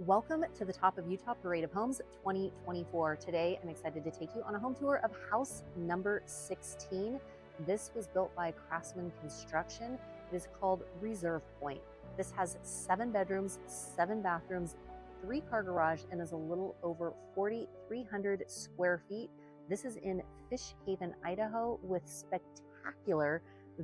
Welcome to the Top of Utah Parade of Homes 2024. Today, I'm excited to take you on a home tour of house number 16. This was built by Craftsmen Construction. It is called Reserve Point. This has 7 bedrooms, 7 bathrooms, 3-car garage, and is a little over 4,300 square feet. This is in Fish Haven, Idaho, with spectacular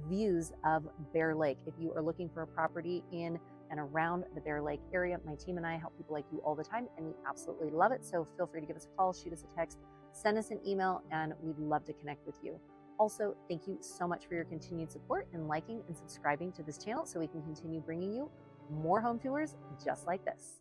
views of Bear Lake. If you are looking for a property in and around the Bear Lake area, my team and I help people like you all the time, and we absolutely love it. So feel free to give us a call, shoot us a text, send us an email, and we'd love to connect with you. Also, thank you so much for your continued support and liking and subscribing to this channel so we can continue bringing you more home tours just like this.